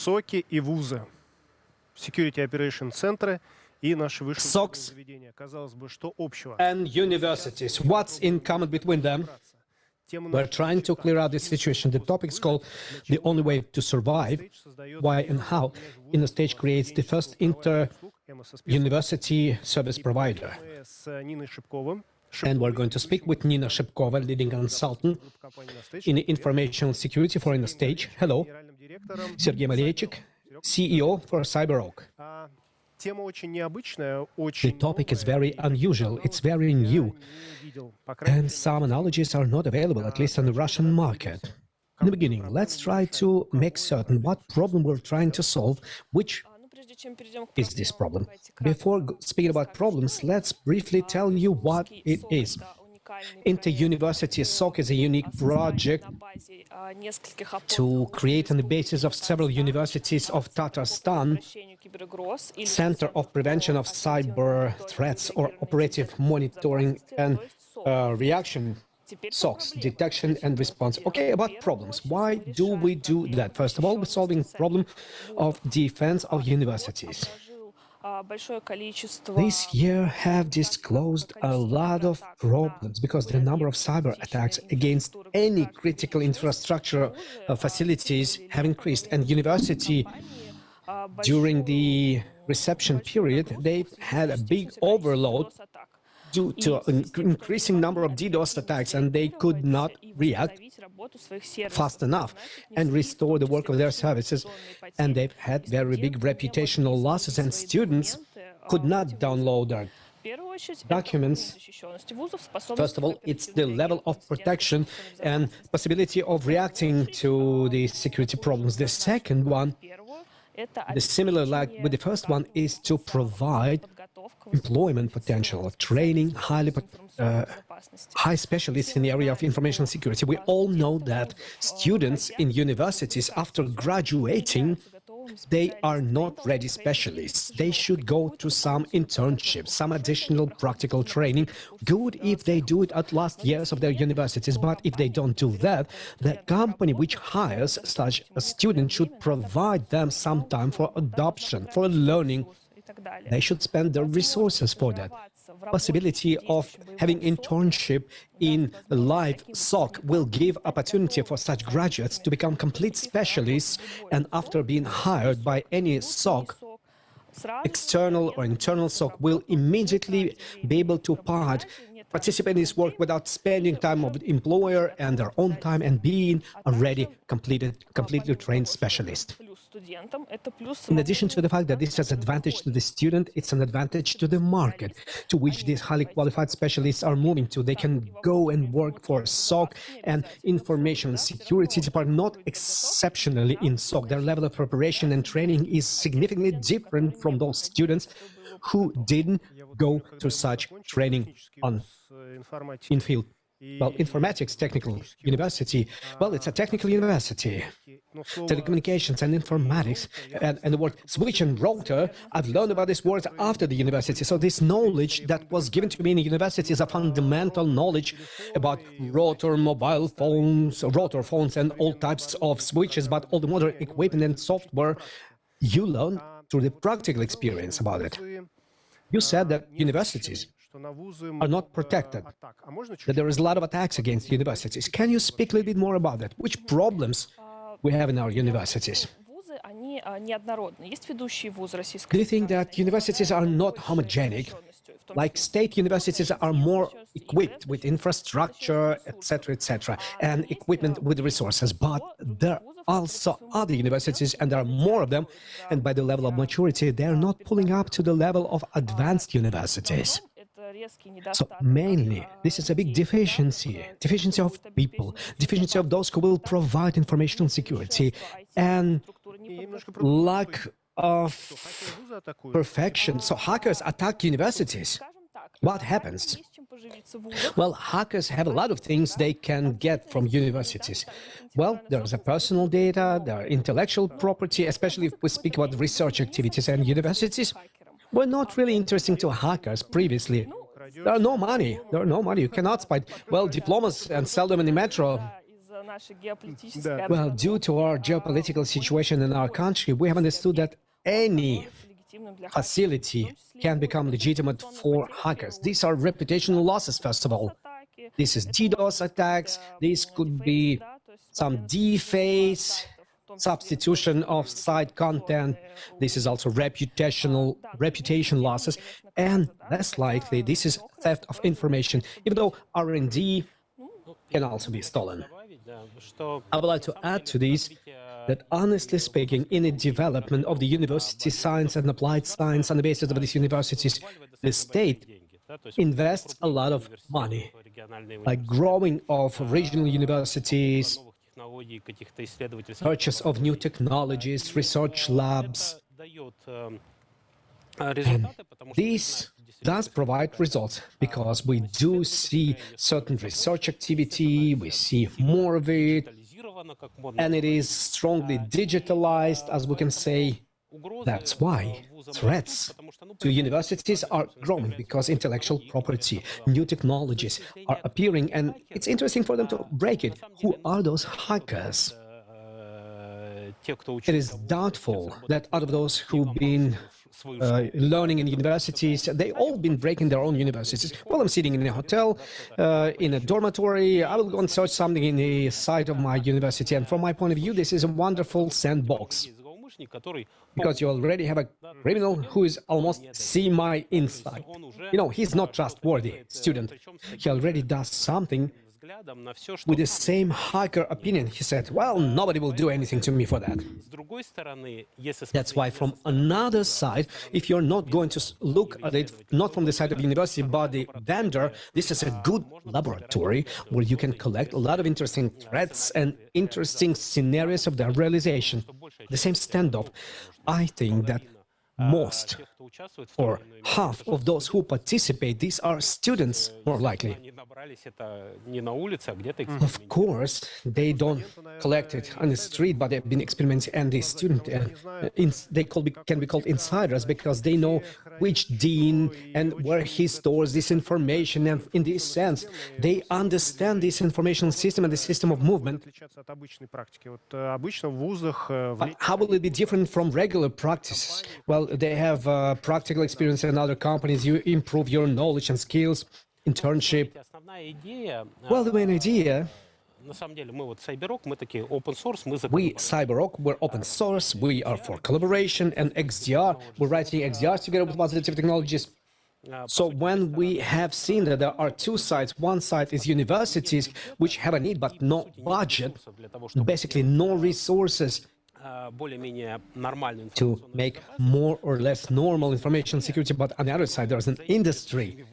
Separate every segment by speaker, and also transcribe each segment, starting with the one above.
Speaker 1: СОКи и вузы, Security Operation центры и наши высшие учебные
Speaker 2: SOCs
Speaker 1: заведения. Казалось бы, что общего?
Speaker 2: and universities. What's in common between them? We're trying to clear out this situation. The topic is called The Only Way to Survive, Why and How. Innostage creates the first inter-university service provider. And we're going to speak with Nina Shipkova, leading consultant in information security for Innostage. Hello. Sergey Maleychik, CEO for CyberOak. The topic is very unusual, it's very new, and some analogies are not available, at least on the Russian market. In the beginning, let's try to make certain what problem we're trying to solve, which is this problem. Before speaking about problems, let's briefly tell you what it is. Inter-university SOC is a unique project to create on the basis of several universities of Tatarstan Center of Prevention of Cyber Threats or Operative Monitoring and Reaction SOCs, Detection and Response. Okay, about problems. Why do we do that? First of all, we're solving the problem of defense of universities. This year have disclosed a lot of problems because the number of cyber attacks against any critical infrastructure facilities have increased, and university during the reception period, they've had a big overload due to an increasing number of DDoS attacks, and they could not react fast enough and restore the work of their services, and they've had very big reputational losses, and students could not download their documents. First of all, it's the level of protection and possibility of reacting to the security problems. The second one, the similar like with the first one, is to provide employment potential, training high specialists in the area of information security. We all know that students in universities, after graduating, they are not ready specialists. They should go to some internship, some additional practical training. Good if they do it at last years of their universities, but if they don't do that, the company which hires such a student should provide them some time for adoption, for learning. They should spend their resources for that. Possibility of having internship in a live SOC will give opportunity for such graduates to become complete specialists, and after being hired by any SOC, external or internal SOC will immediately be able to participate in this work without spending time of the employer and their own time, and being a ready, completely trained specialist. In addition to the fact that this has advantage to the student, it's an advantage to the market to which these highly qualified specialists are moving to. They can go and work for SOC and information security department, not exceptionally in SOC. Their level of preparation and training is significantly different from those students who didn't go to such training in field. Well, informatics technical university, well, it's a technical university. Telecommunications and informatics, and the word switch and router, I've learned about this word after the university. So this knowledge that was given to me in the university is a fundamental knowledge about rotor phones and all types of switches, but all the modern equipment and software you learn through the practical experience about it. You said that universities are not protected, that there is a lot of attacks against universities. Can you speak a little bit more about that? Which problems we have in our universities? Do you think that universities are not homogenic? Like state universities are more equipped with infrastructure, etc., and equipment with resources, but there are also other universities, and there are more of them, and by the level of maturity, they are not pulling up to the level of advanced universities. So mainly, this is a big deficiency of people, deficiency of those who will provide information security, and lack of perfection. So hackers attack universities. What happens? Well, hackers have a lot of things they can get from universities. Well, there's a personal data, there are intellectual property, especially if we speak about research activities, and universities were not really interesting to hackers previously. There are no money. You cannot spy. Well, diplomas and sell them in the metro. Well, due to our geopolitical situation in our country, we have understood that any facility can become legitimate for hackers. These are reputational losses, first of all. This is DDoS attacks. This could be some deface, substitution of site content. This is also reputation losses. And less likely, this is theft of information, even though R&D can also be stolen. I would like to add to this that, honestly speaking, in the development of the university science and applied science on the basis of these universities, the state invests a lot of money, like growing of regional universities, purchase of new technologies, research labs. And this does provide results because we do see certain research activity, we see more of it, and it is strongly digitalized, as we can say. That's why threats to universities are growing, because intellectual property, new technologies are appearing, and it's interesting for them to break it. Who are those hackers? It is doubtful that out of those who've been learning in universities, they all been breaking their own universities. Well, I'm sitting in a hotel, in a dormitory, I will go and search something in the site of my university, and from my point of view, this is a wonderful sandbox. Because you already have a criminal who is almost see my inside. You know, he's not trustworthy student. He already does something with the same hacker opinion. He said, well, nobody will do anything to me for that. That's why from another side, if you're not going to look at it, not from the side of the university, but the vendor, this is a good laboratory where you can collect a lot of interesting threats and interesting scenarios of their realization. The same standoff. I think that most or half of those who participate, these are students, more likely. Of course, they don't collect it on the street, but they've been experimenting, and the student, they can be called insiders because they know which dean and where he stores this information, and in this sense, they understand this information system and the system of movement. But how will it be different from regular practices? Well, they have practical experience in other companies, you improve your knowledge and skills, internship. Well, the main idea, we, CyberRock, we're open source, we are for collaboration, and XDR, we're writing XDRs together with positive technologies. So when we have seen that there are two sides, one side is universities, which have a need but no budget, basically no resources to make more or less normal information security, but on the other side there's an industry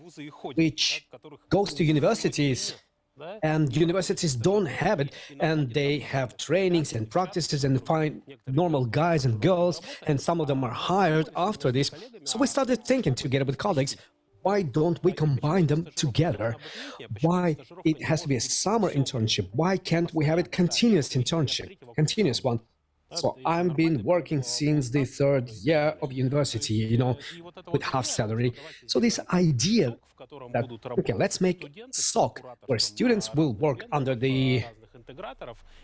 Speaker 2: which goes to universities, and universities don't have it, and they have trainings and practices and find normal guys and girls, and some of them are hired after this. So we started thinking together with colleagues, why don't we combine them together? Why it has to be a summer internship? Why can't we have it continuous internship, continuous one? So I've been working since the third year of university, you know, with half salary. So this idea that, okay, let's make SOC, where students will work under the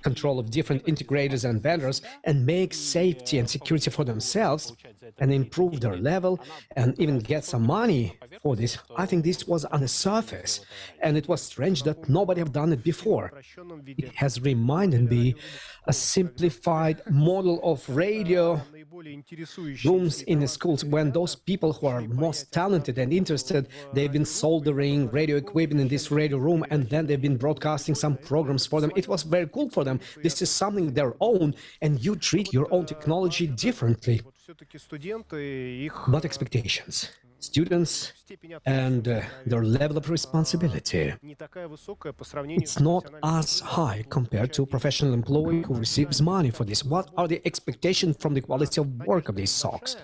Speaker 2: control of different integrators and vendors and make safety and security for themselves and improve their level and even get some money for this. I think this was on the surface, and it was strange that nobody have done it before. It has reminded me a simplified model of radio rooms in the schools, when those people who are most talented and interested, they've been soldering radio equipment in this radio room, and then they've been broadcasting some programs for them. It was very cool for them. This is something their own, and you treat your own technology differently. But expectations, students and their level of responsibility, it's not as high compared to a professional employee who receives money for this. What are the expectations from the quality of work of these SOCs?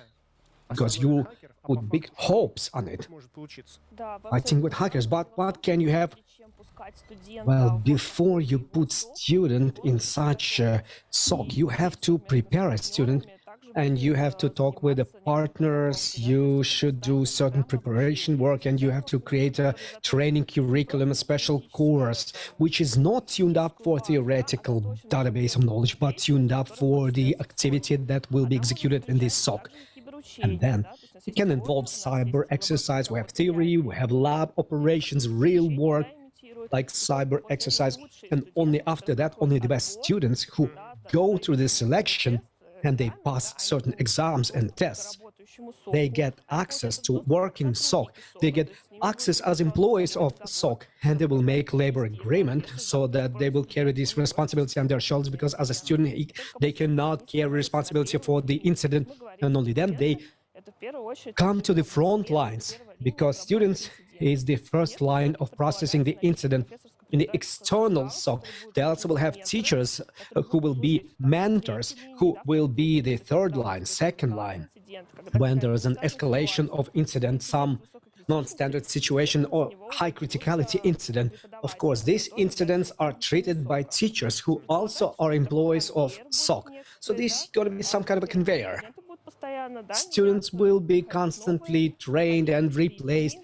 Speaker 2: Because you put big hopes on it. I think with hackers, but what can you have? Well, before you put student in such a SOC, you have to prepare a student and you have to talk with the partners, you should do certain preparation work, and you have to create a training curriculum, a special course, which is not tuned up for theoretical database of knowledge, but tuned up for the activity that will be executed in this SOC. And then it can involve cyber exercise. We have theory, we have lab operations, real work, like cyber exercise. And only after that, only the best students who go through this selection and they pass certain exams and tests, they get access to working SOC. They get access as employees of SOC, and they will make labor agreement so that they will carry this responsibility on their shoulders, because as a student, they cannot carry responsibility for the incident. And only then they come to the front lines, because students is the first line of processing the incident. In the external SOC, they also will have teachers who will be mentors, who will be the third line, second line. When there is an escalation of incident, some non-standard situation or high criticality incident, of course, these incidents are treated by teachers who also are employees of SOC. So this is going to be some kind of a conveyor. Students will be constantly trained and replaced.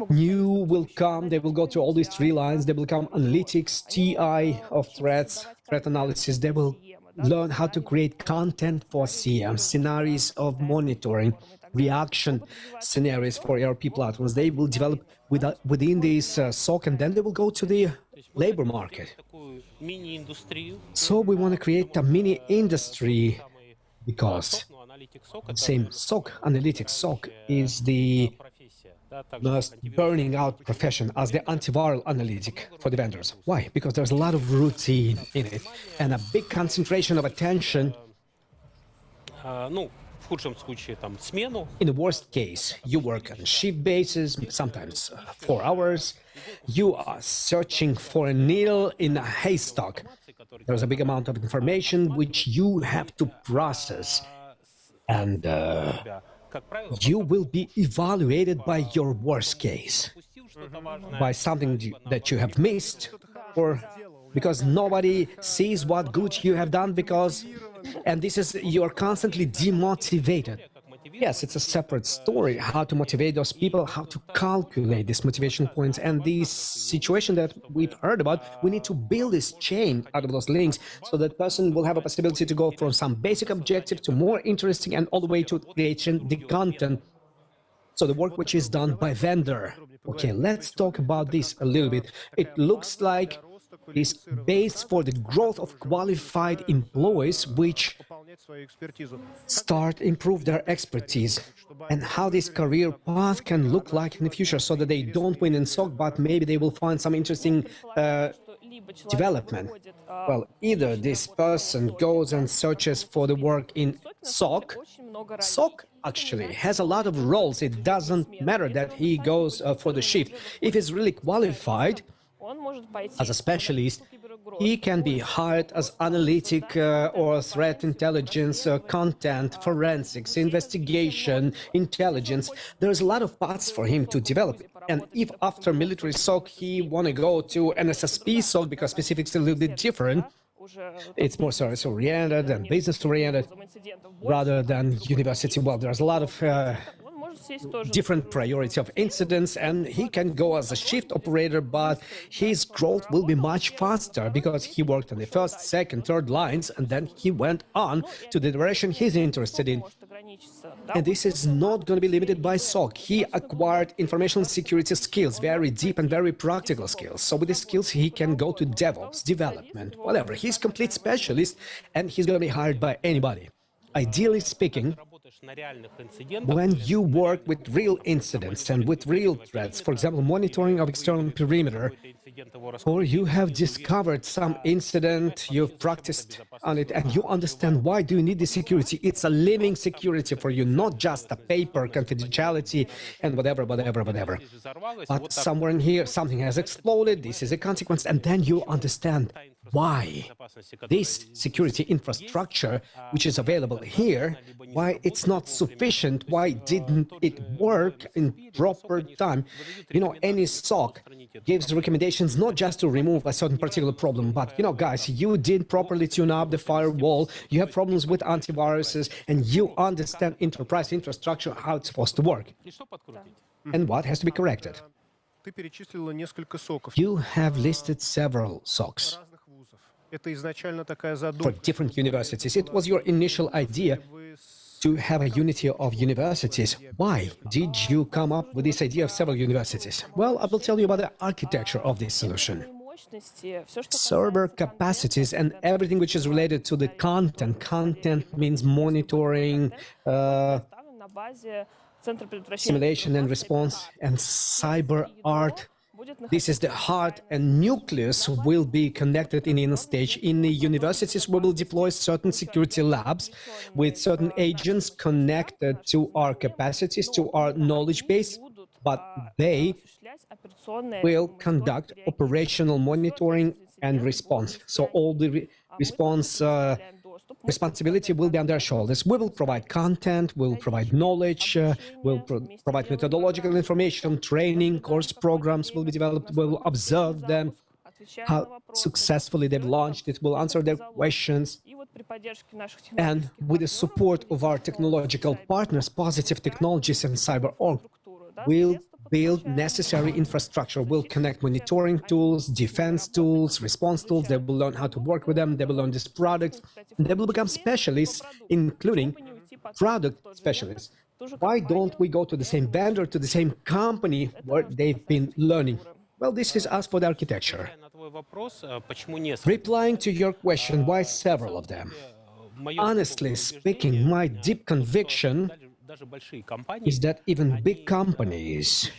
Speaker 2: New will come, they will go to all these three lines, they will become analytics, TI of threats, threat analysis, they will learn how to create content for CM, scenarios of monitoring, reaction scenarios for ERP platforms. They will develop within this SOC, and then they will go to the labor market. So we want to create a mini industry, because same SOC, analytics SOC, is the most burning out profession as the antiviral analytic for the vendors. Why? Because there's a lot of routine in it and a big concentration of attention. In the worst case, you work on a shift basis, sometimes 4 hours. You are searching for a needle in a haystack. There's a big amount of information which you have to process, and you will be evaluated by your worst case, by something that you have missed, or because nobody sees what good you have done, and this is, you're constantly demotivated. Yes, it's a separate story, how to motivate those people, how to calculate these motivation points, and this situation that we've heard about, we need to build this chain out of those links, so that person will have a possibility to go from some basic objective to more interesting, and all the way to creation the content. So the work which is done by vendor. Okay, let's talk about this a little bit. It looks like is based for the growth of qualified employees which improve their expertise, and how this career path can look like in the future, so that they don't win in SOC, but maybe they will find some interesting development. Well, either this person goes and searches for the work in SOC. SOC actually has a lot of roles. It doesn't matter that he goes for the shift. If he's really qualified as a specialist, he can be hired as analytic or threat intelligence, content, forensics, investigation, intelligence. There's a lot of paths for him to develop. And if after military SOC he want to go to MSSP SOC, because specifics are a little bit different, it's more service-oriented and business-oriented rather than university. Well, there's a lot of different priority of incidents, and he can go as a shift operator, but his growth will be much faster because he worked on the first, second, third lines, and then he went on to the direction he's interested in. And this is not going to be limited by SOC. He acquired information security skills, very deep and very practical skills. So with these skills, he can go to DevOps, development, whatever. He's complete specialist, and he's going to be hired by anybody. Ideally speaking, when you work with real incidents and with real threats, for example, monitoring of external perimeter, or you have discovered some incident, you've practiced on it, and you understand why do you need the security. It's a living security for you, not just a paper confidentiality and whatever. But somewhere in here, something has exploded, this is a consequence, and then you understand why this security infrastructure, which is available here, why it's not sufficient, why didn't it work in proper time. You know, any SOC gives recommendations solutions, not just to remove a certain particular problem, but, guys, you didn't properly tune up the firewall, you have problems with antiviruses, and you understand enterprise infrastructure, how it's supposed to work. And what has to be corrected?
Speaker 1: Ты перечислила несколько соков
Speaker 2: You have listed several SOCs
Speaker 1: разных вузов. Это изначально такая
Speaker 2: for
Speaker 1: задумка.
Speaker 2: different universities. It was your initial idea
Speaker 1: Вы с-
Speaker 2: to have a unity of universities. Why did you come up with this idea of several universities? Well, I will tell you about the architecture of this solution. Server capacities and everything which is related to the content. Content means monitoring, simulation and response, and cyber art. This is the heart and nucleus will be connected in Innostage. In the universities, we will deploy certain security labs with certain agents connected to our capacities, to our knowledge base, but they will conduct operational monitoring and response. So all the responsibility will be on their shoulders. We will provide content, we'll provide knowledge, we'll provide methodological information, training, course programs will be developed, we'll observe them, how successfully they've launched it, we'll answer their questions. And with the support of our technological partners, Positive Technologies and CyberOrg, we'll build necessary infrastructure, we'll connect monitoring tools, defense tools, response tools, they will learn how to work with them, they will learn these products, and they will become specialists, including product specialists. Why don't we go to the same vendor, to the same company where they've been learning? Well, this is as for the architecture. Replying to your question, why several of them? Honestly speaking, my deep conviction is that even big companies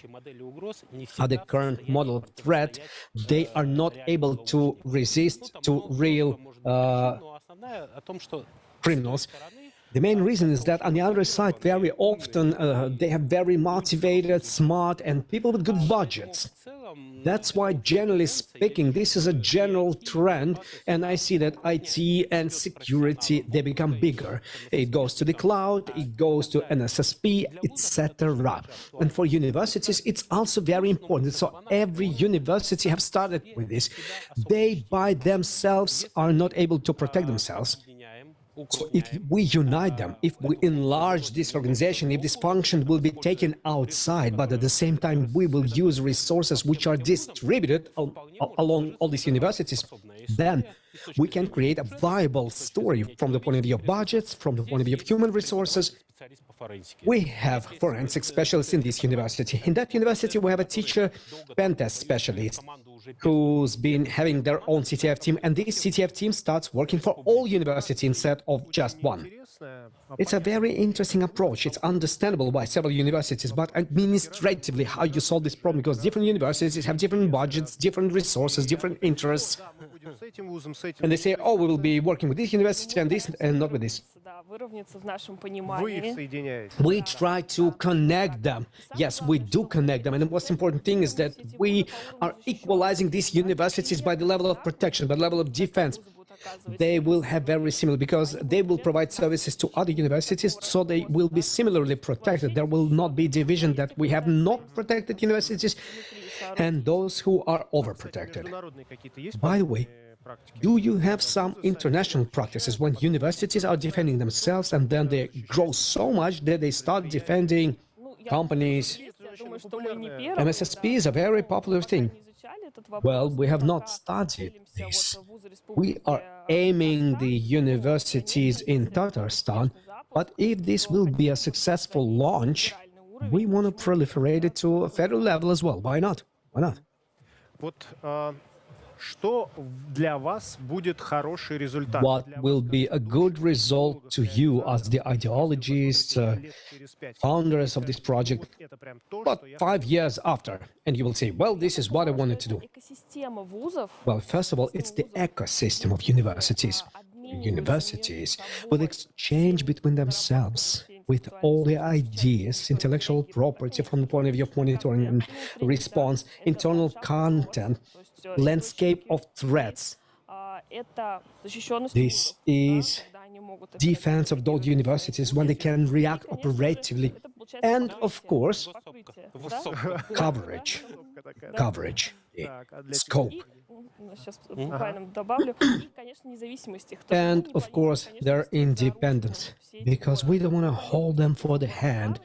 Speaker 2: are the current model of threat. They are not able to resist to real criminals. The main reason is that on the other side, very often they have very motivated, smart, and people with good budgets. That's why, generally speaking, this is a general trend, and I see that IT and security, they become bigger. It goes to the cloud, it goes to MSSP, etc. And for universities, it's also very important. So every university have started with this. They by themselves are not able to protect themselves. So if we unite them, if we enlarge this organization, if this function will be taken outside, but at the same time we will use resources which are distributed along all these universities, then we can create a viable story from the point of view of budgets, from the point of view of human resources. We have forensic specialists in this university. In that university, we have a teacher pen test specialist who's been having their own CTF team, and this CTF team starts working for all universities instead of just one. It's a very interesting approach. It's understandable by several universities, but administratively, how you solve this problem, because different universities have different budgets, different resources, different interests. And they say, oh, we will be working with this university and this, and not with this. We try to connect them. Yes, we do connect them. And the most important thing is that we are equalizing these universities by the level of protection, by the level of defense. They will have very similar, because they will provide services to other universities, so they will be similarly protected. There will not be division that we have not protected universities and those who are overprotected. By the way, do you have some international practices when universities are defending themselves and then they grow so much that they start defending companies? MSSP is a very popular thing. Well, we have not studied this. We are aiming the universities in Tatarstan, but if this will be a successful launch, we want to proliferate it to a federal level as well. Why not? Why not? What will be a good result to you as the ideologists, founders of this project, but 5 years after? And you will say, well, this is what I wanted to do. Well, first of all, it's the ecosystem of universities. Universities will exchange between themselves with all the ideas, intellectual property from the point of view of monitoring and response, internal content, landscape of threats. This is defense of those universities when they can react operatively. And of course, coverage. scope.
Speaker 3: Сейчас буквально добавлю. И, конечно, независимости.
Speaker 2: And of course, their independence, because we don't want to hold them for the hand.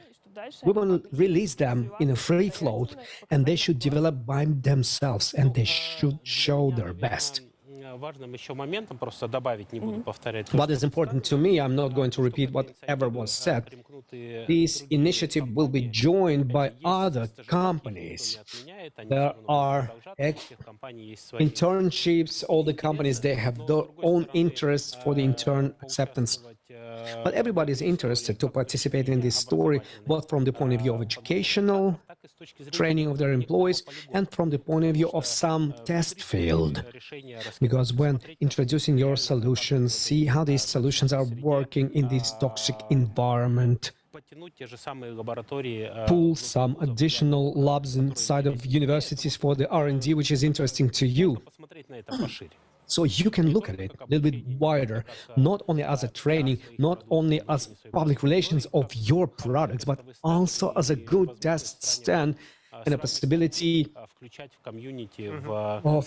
Speaker 2: We want to release them in a free float, and they should develop by themselves, and they should show their best.
Speaker 4: Важным еще моментом, просто добавить, не буду повторять.
Speaker 2: What is important to me, I'm not going to repeat whatever was said. This initiative will be joined by other companies. There are internships, all the companies, they have their own interests for the intern acceptance. But everybody is interested to participate in this story, both from the point of view of educational training of their employees and from the point of view of some test field. Because when introducing your solutions, see how these solutions are working in this toxic environment. Pull some additional labs inside of universities for the R&D, which is interesting to you. So you can look at it a little bit wider, not only as a training, not only as public relations of your products, but also as a good test stand and a possibility of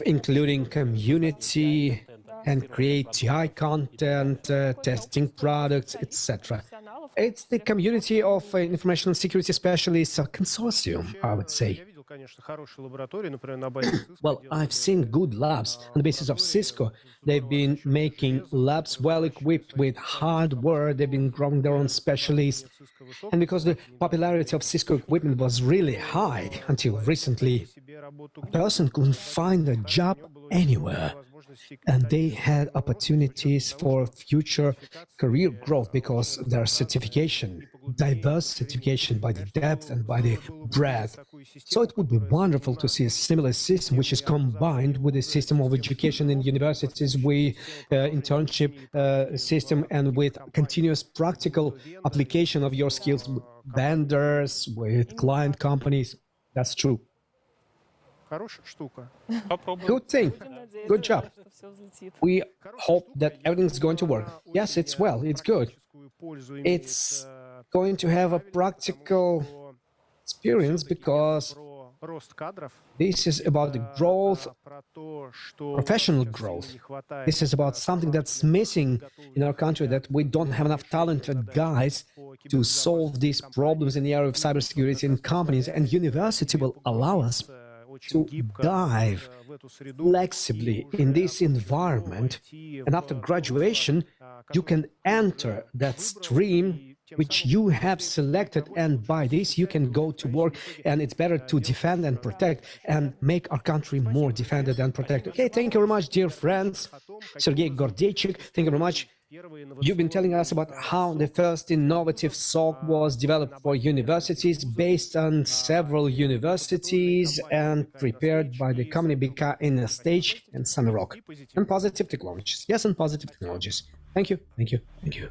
Speaker 2: including community and create TI content, testing products, etc. It's the community of information security specialists, a consortium, I would say. Well, I've seen good labs on the basis of Cisco. They've been making labs well equipped with hardware. They've been growing their own specialists. And because the popularity of Cisco equipment was really high until recently, a person couldn't find a job anywhere. And they had opportunities for future career growth because their certification, diverse certification by the depth and by the breadth. So it would be wonderful to see a similar system which is combined with a system of education in universities, with internship system, and with continuous practical application of your skills with vendors, with client companies. That's true. Good thing. Good job. We hope that everything's going to work. Yes, it's well. It's good. It's going to have a practical experience because this is about the growth, professional growth. This is about something that's missing in our country, that we don't have enough talented guys to solve these problems in the area of cybersecurity in companies, and university will allow us to dive flexibly in this environment, and after graduation you can enter that stream which you have selected, and by this you can go to work, and it's better to defend and protect and make our country more defended and protected. Okay, thank you very much, dear friends. Sergey Gordeychik, thank you very much. You've been telling us about how the first innovative SOC was developed for universities based on several universities and prepared by the company BK Innostage and Sunny Rock. And positive technologies. Yes, and positive technologies. Thank you, thank you, thank you.